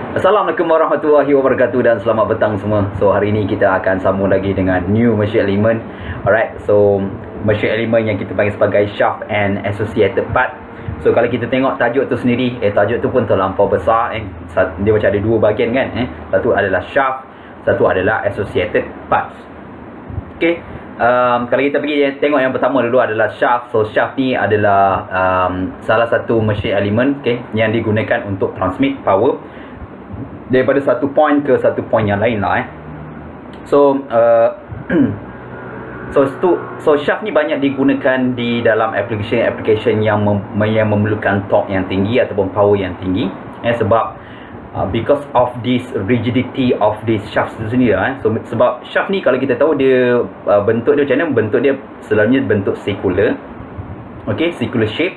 Assalamualaikum warahmatullahi wabarakatuh dan selamat petang semua. So hari ini kita akan sambung lagi dengan new machine element. Alright, so machine element yang kita panggil sebagai shaft and associated part. So kalau kita tengok tajuk tu sendiri, tajuk tu pun terlampau besar. Dia macam ada dua bahagian kan. Satu adalah shaft, satu adalah associated parts. Okay, kalau kita pergi tengok yang pertama dulu adalah shaft. So shaft ni adalah salah satu machine element, okay, yang digunakan untuk transmit power daripada satu point ke satu point yang lain lah. So so shaft ni banyak digunakan di dalam application yang memerlukan torque yang tinggi ataupun power yang tinggi, sebab because of this rigidity of this shaft sendiri lah. So sebab shaft ni kalau kita tahu dia bentuk dia macam mana, bentuk dia selalunya bentuk circular, okay, circular shape,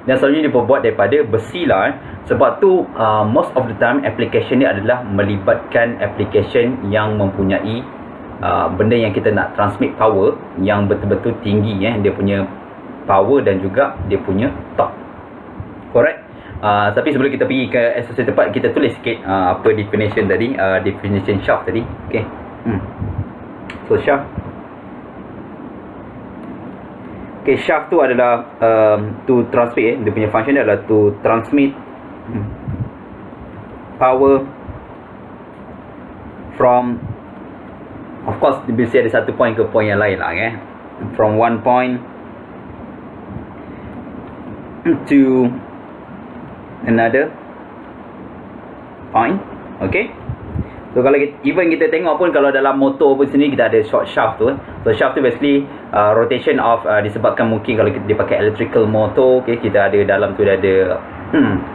dan selalunya dibuat daripada besi lah. Sebab tu most of the time application ni adalah melibatkan application yang mempunyai benda yang kita nak transmit power yang betul-betul tinggi, dia punya power dan juga dia punya torque. Correct. Tapi sebelum kita pergi ke associated part, kita tulis sikit apa definition tadi, definition shaft tadi. Okay. So shaft, okay, shaft tu adalah to transmit, dia punya function dia adalah to transmit power from, of course bisa ada satu point ke point yang lain lah, from one point to another point. Okay. So kalau even kita tengok pun, kalau dalam motor pun sini kita ada short shaft tu. So shaft tu basically rotation of disebabkan mungkin kalau dia pakai electrical motor, okay, kita ada dalam tu ada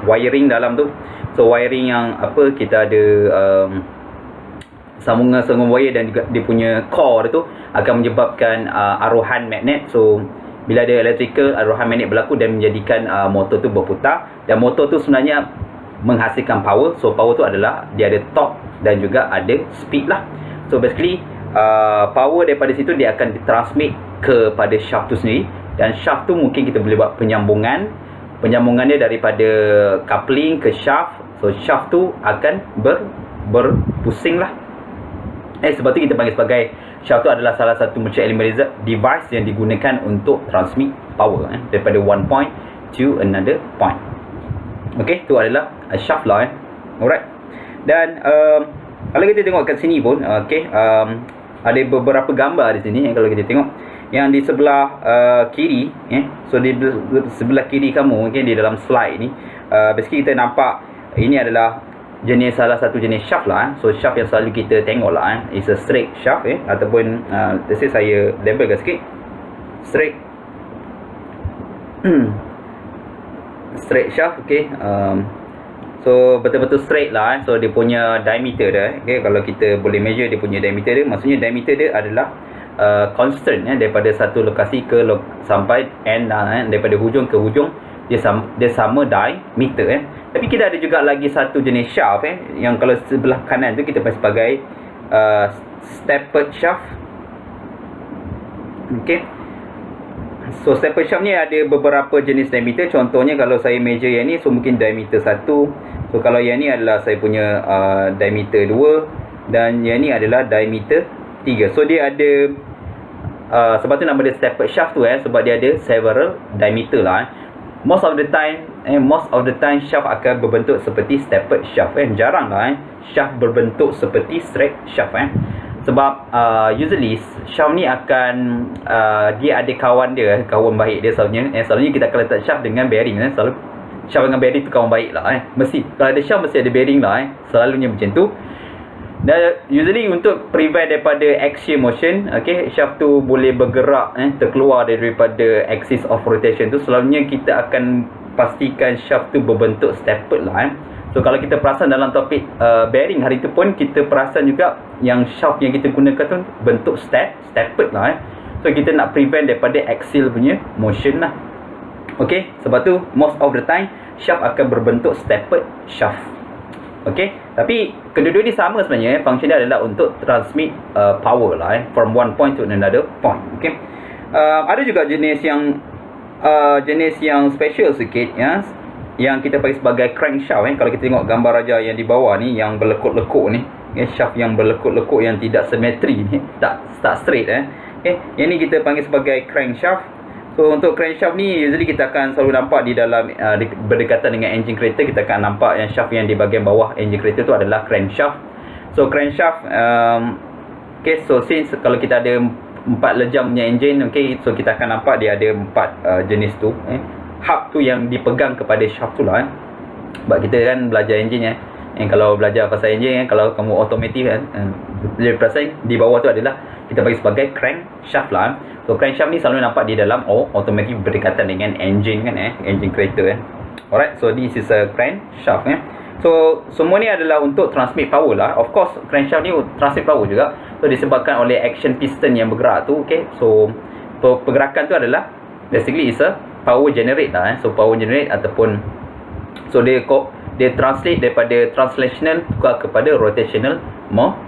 wiring dalam tu. So wiring yang apa, kita ada sambungan wire dan juga dia punya core tu akan menyebabkan aruhan magnet. So bila ada electrical, aruhan magnet berlaku dan menjadikan motor tu berputar, dan motor tu sebenarnya menghasilkan power. So power tu adalah dia ada torque dan juga ada speed lah. So basically power daripada situ dia akan ditransmit kepada shaft tu sendiri, dan shaft tu mungkin kita boleh buat penyambungan dia daripada coupling ke shaft. So shaft tu akan berpusing lah. Sebab tu kita panggil sebagai shaft tu adalah salah satu macam element device yang digunakan untuk transmit power daripada one point to another point. Okay, tu adalah shaft lah. Alright. Dan kalau kita tengok kat sini pun, okay, ada beberapa gambar di sini kalau kita tengok yang di sebelah kiri, so di sebelah kiri kamu, okay, di dalam slide ni, basically kita nampak ini adalah salah satu jenis shaft lah. So shaft yang selalu kita tengok lah, is a straight shaft, ataupun let's say saya labelkan sikit, straight straight shaft, okay. So betul-betul straight lah. So dia punya diameter dia, okay, kalau kita boleh measure dia punya diameter dia, maksudnya diameter dia adalah constant, daripada satu lokasi ke sampai end, daripada hujung ke hujung dia sama diameter. Tapi kita ada juga lagi satu jenis shaft, yang kalau sebelah kanan tu kita panggil sebagai steppered shaft. Okay. So steppered shaft ni ada beberapa jenis diameter. Contohnya kalau saya measure yang ni, so mungkin diameter 1. So kalau yang ni adalah saya punya diameter 2, dan yang ni adalah diameter 3. So dia ada sebab tu nama dia steppered shaft tu, sebab dia ada several diameter lah. Most of the time shaft akan berbentuk seperti steppered shaft. Jarang lah shaft berbentuk seperti straight shaft. Sebab usually shaft ni akan dia ada kawan dia, kawan baik dia selalunya kita akan letak shaft dengan bearing. Selalu shaft dengan bearing tu kawan baik lah. Mesti kalau ada shaft mesti ada bearing lah. Selalunya macam tu. Dan usually untuk prevent daripada axial motion, okay, shaft tu boleh bergerak terkeluar daripada axis of rotation tu, selalunya kita akan pastikan shaft tu berbentuk steppered lah. So kalau kita perasan dalam topik bearing hari tu pun, kita perasan juga yang shaft yang kita gunakan tu bentuk steppered lah. So kita nak prevent daripada axial punya motion lah. Okay, sebab tu most of the time shaft akan berbentuk steppered shaft. Okay, tapi kedua-dua ni sama sebenarnya. Function dia adalah untuk transmit power lah, from one point to another point. Okay, ada juga jenis yang special sikit, yang kita panggil sebagai crankshaft kalau kita tengok gambar raja yang di bawah ni yang berlekuk-lekuk ni, shaft yang berlekuk-lekuk yang tidak simetri ni, tak straight yang ni kita panggil sebagai crankshaft. So untuk crankshaft ni usually kita akan selalu nampak di dalam berdekatan dengan engine kereta, kita akan nampak yang shaft yang di bahagian bawah engine kereta tu adalah crankshaft. So crankshaft so since kalau kita ada 4 lejam punya engine, so kita akan nampak dia ada 4 jenis tu. Hub tu yang dipegang kepada shaft tu lah sebab kita kan belajar engine kalau belajar pasal engine kalau kamu otomotif boleh perasan di bawah tu adalah kita bagi sebagai crankshaft lah. So crankshaft ni selalu nampak di dalam otomotif berdekatan dengan engine kan engine kereta Alright, so this is a crankshaft So semua ni adalah untuk transmit power lah. Of course crankshaft ni transmit power juga. So disebabkan oleh action piston yang bergerak tu. So pergerakan tu adalah basically is a power generate lah So power generate ataupun so dia translate daripada translational tukar kepada rotational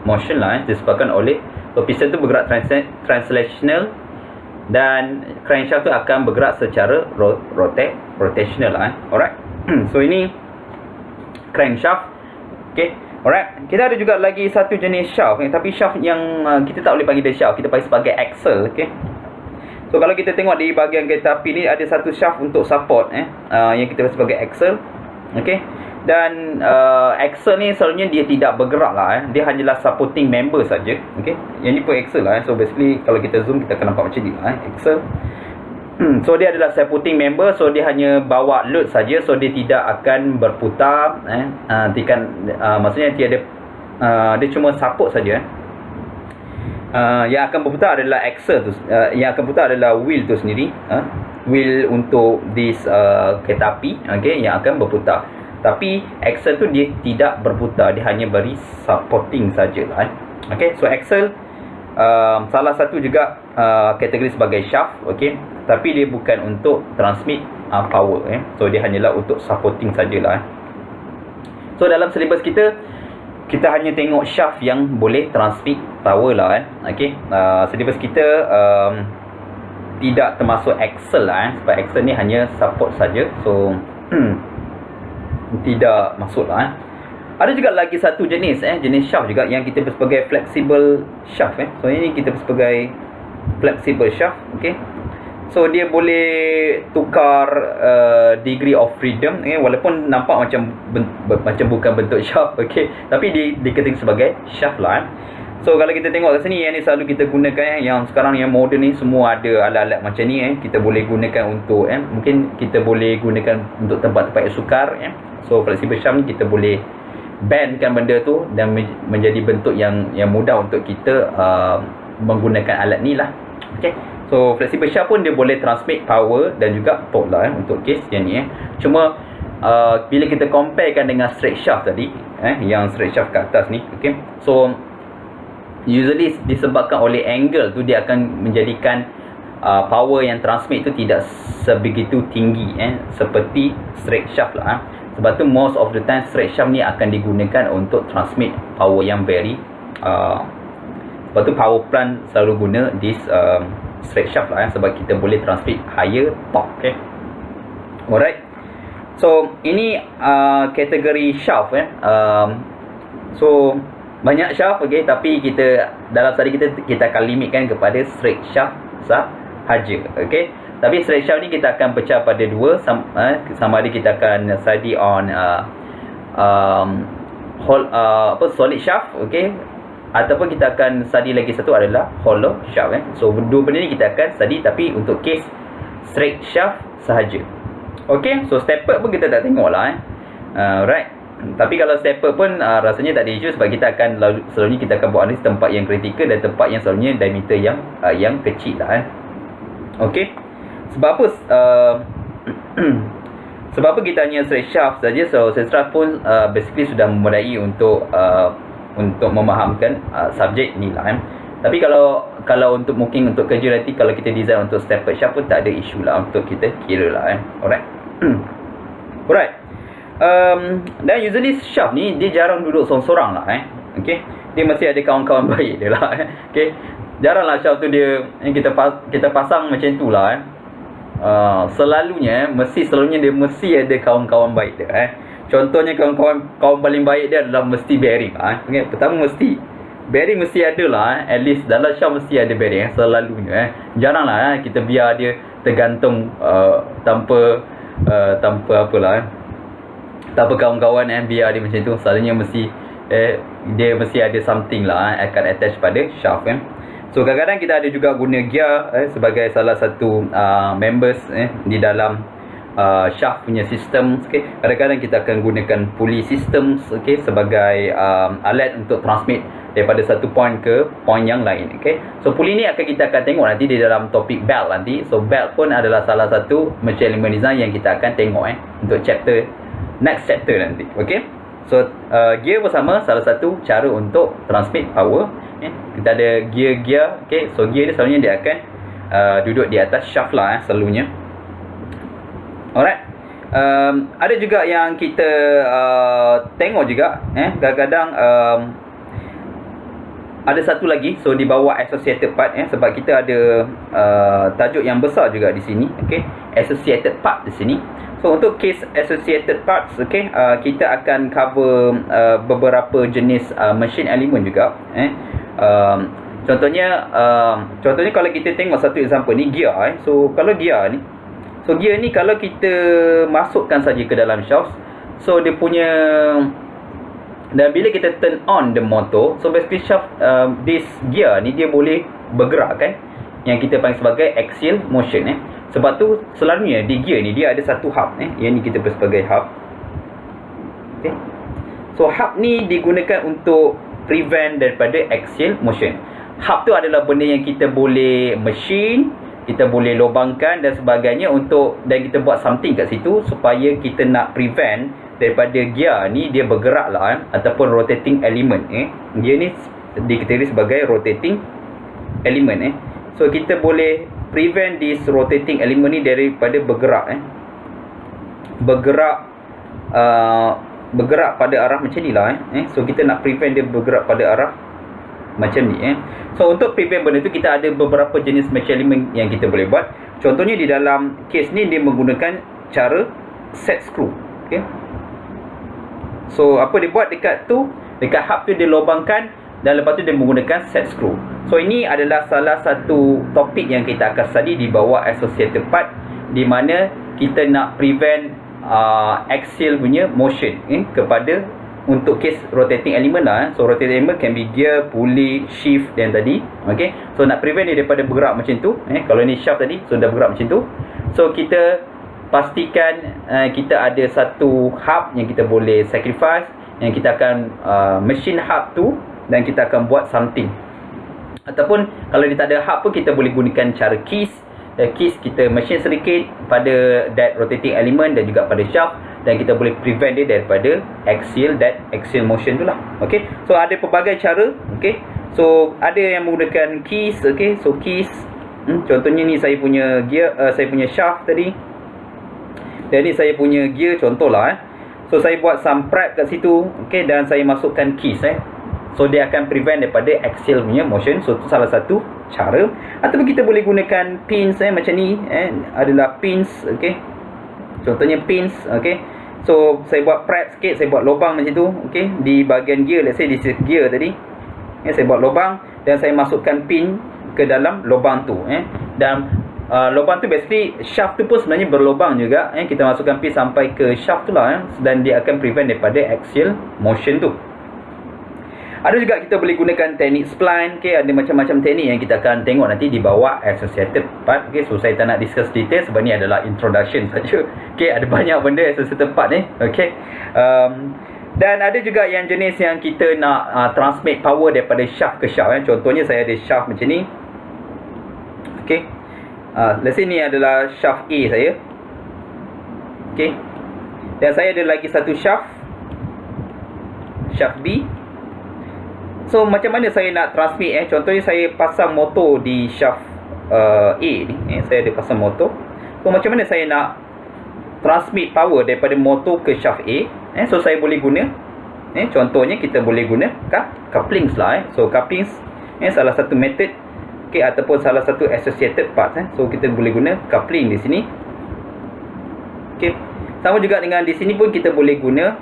motion lah disebabkan oleh piston tu bergerak translational dan crankshaft tu akan bergerak secara rotational lah Alright. So ini crankshaft. Alright. Kita ada juga lagi satu jenis shaft tapi shaft yang kita tak boleh panggil dia shaft, kita panggil sebagai axle. So kalau kita tengok di bahagian kereta api ni ada satu shaft untuk support yang kita panggil sebagai axle. Dan axle ni selalunya dia tidak bergerak lah dia hanyalah supporting member saja. Yang ni pun axle lah So basically kalau kita zoom kita akan nampak macam ni lah axle. So dia adalah supporting member, so dia hanya bawa load saja, so dia tidak akan berputar maksudnya dia cuma support saja. Yang akan berputar adalah axle tu, yang akan berputar adalah wheel tu sendiri, wheel untuk this kereta api yang akan berputar. Tapi axle tu dia tidak berputar, dia hanya beri supporting sajalah. So axle salah satu juga kategori sebagai shaft, tapi dia bukan untuk transmit power So dia hanyalah untuk supporting sajalah. So dalam silibus kita hanya tengok shaft yang boleh transmit power lah silibus kita tidak termasuk axle lah sebab axle ni hanya support saja. So tidak masuk lah Ada juga lagi satu jenis jenis shaft juga yang kita sebagai flexible shaft So ini kita sebagai flexible shaft. So dia boleh tukar degree of freedom walaupun nampak macam bukan bentuk shaft tapi dikategorikan sebagai shaft lah So kalau kita tengok kat sini yang ni selalu kita gunakan yang sekarang yang moden ni semua ada alat-alat macam ni kita boleh gunakan untuk mungkin kita boleh gunakan untuk tempat-tempat yang sukar So flexible shaft ni kita boleh bendkan benda tu dan menjadi bentuk yang mudah untuk kita menggunakan alat ni lah. So flexible shaft pun dia boleh transmit power dan juga torque lah untuk case yang ni Cuma bila kita comparekan dengan straight shaft tadi yang straight shaft kat atas ni So usually disebabkan oleh angle tu dia akan menjadikan power yang transmit tu tidak sebegitu tinggi seperti straight shaft lah Sebab tu most of the time straight shaft ni akan digunakan untuk transmit power yang very sebab tu power plant selalu guna this straight shaft lah sebab kita boleh transmit higher torque. Alright. So ini kategori shaft so banyak shaft tapi kita dalam study kita akan limitkan kepada straight shaft sahaja. Tapi straight shaft ni kita akan pecah pada dua, sama ada kita akan study on solid shaft ataupun kita akan study lagi satu adalah hollow shaft So dua benda ni kita akan study tapi untuk case straight shaft sahaja. So stepper pun kita tak tengok lah right. Tapi kalau stepper pun rasanya tak ada isu sebab kita akan selalunya kita akan buat analis tempat yang kritikal dan tempat yang selalunya diameter yang kecil lah Sebab apa sebab apa kita hanya straight shaft saja. So straight shaft pun basically sudah memadai untuk memahamkan subjek ni lah Tapi kalau untuk mungkin untuk kerja nanti kalau kita design untuk stepper shaft pun tak ada isu lah untuk kita kira lah Alright. Alright. Dan usually shaft ni dia jarang duduk seorang-seorang lah dia mesti ada kawan-kawan baik dia lah Jarang lah shaft tu dia kita pasang macam tu lah selalunya dia mesti ada kawan-kawan baik dia. Contohnya kawan paling baik dia adalah mesti bearing. Okay. Pertama bearing mesti ada lah. At least dalam shaft mesti ada bearing selalunya. Jarang lah kita biar dia tergantung tanpa apalah. Tanpa kawan-kawan biar dia macam tu. Selalunya mesti dia mesti ada something lah akan attach pada shaft So kadang-kadang kita ada juga guna gear sebagai salah satu members di dalam shaft punya sistem. Kadang-kadang kita akan gunakan pulley system sebagai alat untuk transmit daripada satu point ke point yang lain. So pulley ni kita akan tengok nanti di dalam topik belt nanti. So belt pun adalah salah satu machine element design yang kita akan tengok untuk next chapter nanti. So gear bersama salah satu cara untuk transmit power. Kita ada gear. So gear ni selalunya dia akan duduk di atas shaft lah selalunya. Alright. Ada juga yang kita tengok juga kadang-kadang ada satu lagi. So di bawah associated part sebab kita ada tajuk yang besar juga di sini. Associated part di sini. So untuk case associated parts kita akan cover beberapa jenis machine element juga. Contohnya kalau kita tengok satu example ni gear. So kalau gear ni kalau kita masukkan saja ke dalam shaft, so dia punya, dan bila kita turn on the motor, so basically shaft this gear ni dia boleh bergerak yang kita panggil sebagai axial motion Sebab tu selalunya di gear ni dia ada satu hub yang ni kita panggil sebagai hub. So hub ni digunakan untuk prevent daripada axial motion. Hub tu adalah benda yang kita boleh machine, kita boleh lubangkan dan sebagainya dan kita buat something kat situ supaya kita nak prevent daripada gear ni dia bergerak lah ataupun rotating element Gear ni dikategori sebagai rotating element So kita boleh prevent this rotating element ni daripada bergerak bergerak pada arah macam ni lah So kita nak prevent dia bergerak pada arah macam ni So untuk prevent benda tu kita ada beberapa jenis machine element yang kita boleh buat. Contohnya di dalam case ni dia menggunakan cara set screw. So apa dia buat dekat hub tu dia lubangkan dan lepas tu dia menggunakan set screw. So ini adalah salah satu topik yang kita akan study di bawah associated part, di mana kita nak prevent axial punya motion kepada untuk case rotating element lah So rotating element can be gear, pulley, shift dan tadi. So nak prevent dia daripada bergerak macam tu kalau ni shaft tadi so dah bergerak macam tu. So kita pastikan kita ada satu hub yang kita boleh sacrifice, yang kita akan machine hub tu dan kita akan buat something. Ataupun kalau dia tak ada hub pun kita boleh gunakan cara keys. Keys kita machine sedikit pada that rotating element dan juga pada shaft, dan kita boleh prevent dia daripada axial motion tu lah. So ada pelbagai cara. So ada yang menggunakan keys. So keys contohnya ni saya punya gear, saya punya shaft tadi, dan ni saya punya gear contohlah So saya buat some prep kat situ dan saya masukkan keys So dia akan prevent daripada axial punya motion. So tu salah satu cara. Ataupun kita boleh gunakan pins macam ni adalah pins. Contohnya pins. So saya buat prep sikit, saya buat lubang macam tu di bahagian gear. Let's say this is gear tadi. Saya buat lubang dan saya masukkan pin ke dalam lubang tu dan lubang tu basically shaft tu pun sebenarnya berlubang juga kita masukkan pin sampai ke shaft tu lah dan dia akan prevent daripada axial motion tu. Ada juga kita boleh gunakan teknik spline. Ada macam-macam teknik yang kita akan tengok nanti di bawah associated part. So saya tak nak discuss detail sebab ni adalah introduction saja. Ada banyak benda associated part ni. Dan ada juga yang jenis yang kita nak transmit power daripada shaft ke shaft. Contohnya saya ada shaft macam ni. Let's say ni adalah shaft A saya. Dan saya ada lagi satu shaft B. So macam mana saya nak transmit contohnya saya pasang motor di shaft A ni saya ada pasang motor. So macam mana saya nak transmit power daripada motor ke shaft A so saya boleh guna contohnya kita boleh guna couplings lah So couplings salah satu method okey, ataupun salah satu associated parts. So kita boleh guna coupling di sini. Okey, sama juga dengan di sini pun kita boleh guna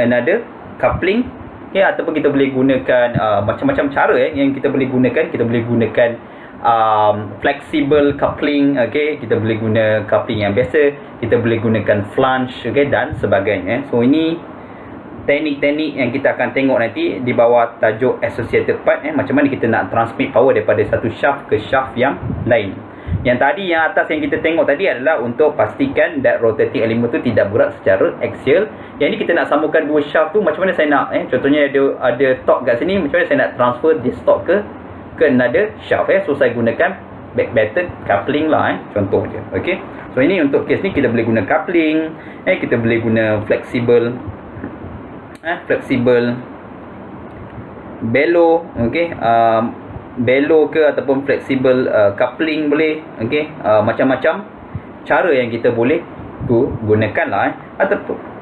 another coupling, ataupun kita boleh gunakan macam-macam cara yang kita boleh gunakan. Kita boleh gunakan flexible coupling, kita boleh guna coupling yang biasa, kita boleh gunakan flange, dan sebagainya. So ini teknik-teknik yang kita akan tengok nanti di bawah tajuk associated part, macam mana kita nak transmit power daripada satu shaft ke shaft yang lain. Yang tadi, yang atas yang kita tengok tadi adalah untuk pastikan that rotating element tu tidak bergerak secara axial. Yang ni kita nak sambungkan dua shaft tu, macam mana saya nak, contohnya ada torque kat sini, macam mana saya nak transfer this torque ke another shaft. So saya gunakan backbended coupling lah, contoh je. Okay, so ini untuk case ni kita boleh guna coupling, kita boleh guna flexible bellow, bellow ke ataupun flexible coupling boleh. Macam-macam cara yang kita boleh gunakan lah.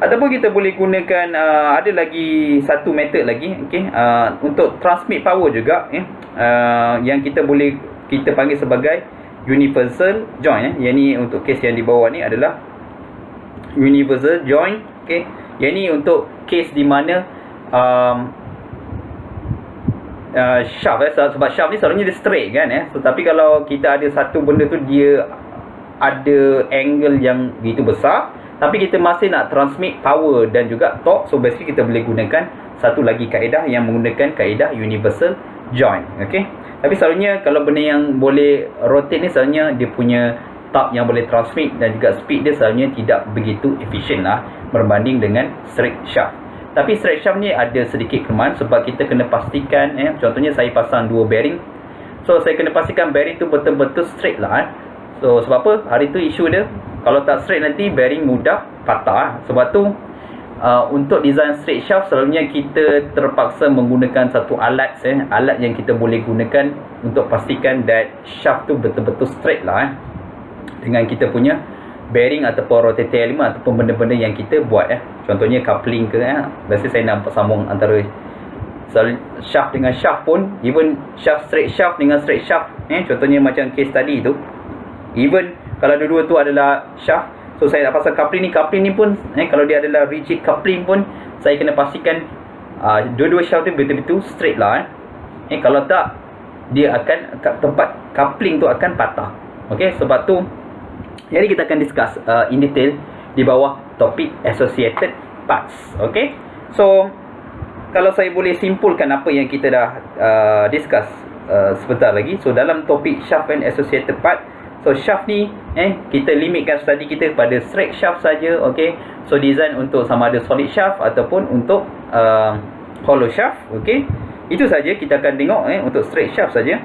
Ataupun kita boleh gunakan ada lagi satu method lagi, untuk transmit power juga, yang kita panggil sebagai universal joint. Yang ni untuk case yang di bawah ni adalah universal joint. Yang ni untuk case di mana shaft, sebab shaft ni selalunya dia straight kan, tetapi kalau kita ada satu benda tu dia ada angle yang begitu besar, tapi kita masih nak transmit power dan juga torque, so basically kita boleh gunakan satu lagi kaedah yang menggunakan kaedah universal joint. Tapi selalunya kalau benda yang boleh rotate ni, selalunya dia punya torque yang boleh transmit dan juga speed dia selalunya tidak begitu efisien lah berbanding dengan straight shaft. Tapi straight shaft ni ada sedikit kelemahan, sebab kita kena pastikan, contohnya saya pasang dua bearing, so saya kena pastikan bearing tu betul-betul straight lah. So sebab apa? Hari tu isu dia, kalau tak straight nanti bearing mudah patah. Sebab tu untuk design straight shaft selalunya kita terpaksa menggunakan satu alat, alat yang kita boleh gunakan untuk pastikan that shaft tu betul-betul straight lah, dengan kita punya bearing ataupun rotating element ataupun benda-benda yang kita buat. Contohnya coupling ke, biasa saya nak sambung antara shaft dengan shaft pun, even straight shaft dengan straight shaft, contohnya macam case tadi tu, even kalau dua-dua tu adalah shaft, so saya nak pasang coupling ni pun, kalau dia adalah rigid coupling pun, saya kena pastikan dua-dua shaft tu betul-betul straight lah. Kalau tak, dia akan, tempat coupling tu akan patah. Sebab tu jadi kita akan discuss in detail di bawah topik associated parts. So kalau saya boleh simpulkan apa yang kita dah discuss sebentar lagi. So dalam topik shaft and associated part, so shaft ni kita limitkan study kita pada straight shaft saja. So design untuk sama ada solid shaft ataupun untuk hollow shaft. Itu saja kita akan tengok untuk straight shaft saja.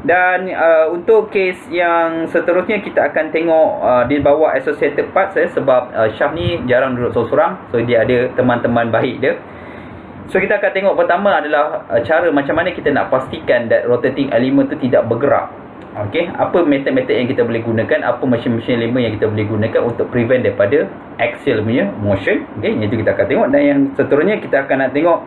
Dan untuk case yang seterusnya kita akan tengok di bawah associated parts, sebab shaft ni jarang duduk seorang-seorang, so dia ada teman-teman baik dia. So kita akan tengok pertama adalah cara macam mana kita nak pastikan that rotating element tu tidak bergerak. Apa metod-metod yang kita boleh gunakan, apa mesin-mesin element yang kita boleh gunakan untuk prevent daripada axial punya motion. Itu kita akan tengok. Dan yang seterusnya kita akan nak tengok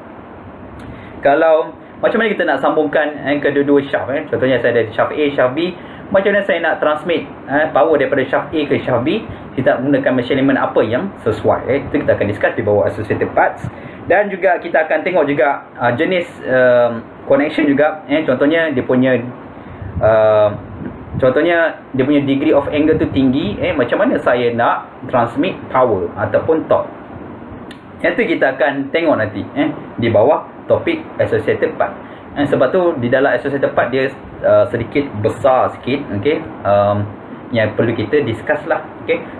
kalau macam mana kita nak sambungkan kedua-dua shaft. Contohnya saya ada shaft A, shaft B. Macam mana saya nak transmit power daripada shaft A ke shaft B, kita menggunakan mesin element apa yang sesuai. Itu kita akan discuss di bawah associated parts. Dan juga kita akan tengok juga jenis connection juga. Contohnya dia punya degree of angle tu tinggi. Macam mana saya nak transmit power ataupun torque. Itu kita akan tengok nanti di bawah topik associated part. Sebab tu di dalam associated part dia sedikit besar sikit, yang perlu kita discuss lah.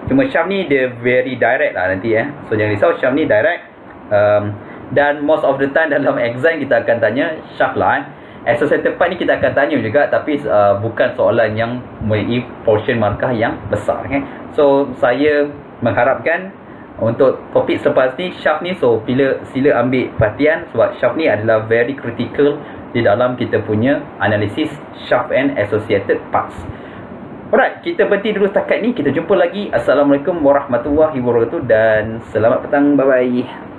Cuma shaft ni dia very direct lah nanti. So jangan risau, shaft ni direct. Dan most of the time dalam exam kita akan tanya shaft lah. Associated part ni kita akan tanya juga, tapi bukan soalan yang mempunyai portion markah yang besar. So saya mengharapkan untuk topik selepas ni, shaft ni, so sila ambil perhatian, sebab shaft ni adalah very critical di dalam kita punya analisis shaft and associated parts. Alright, kita berhenti dulu setakat ni. Kita jumpa lagi. Assalamualaikum warahmatullahi wabarakatuh dan selamat petang. Bye bye.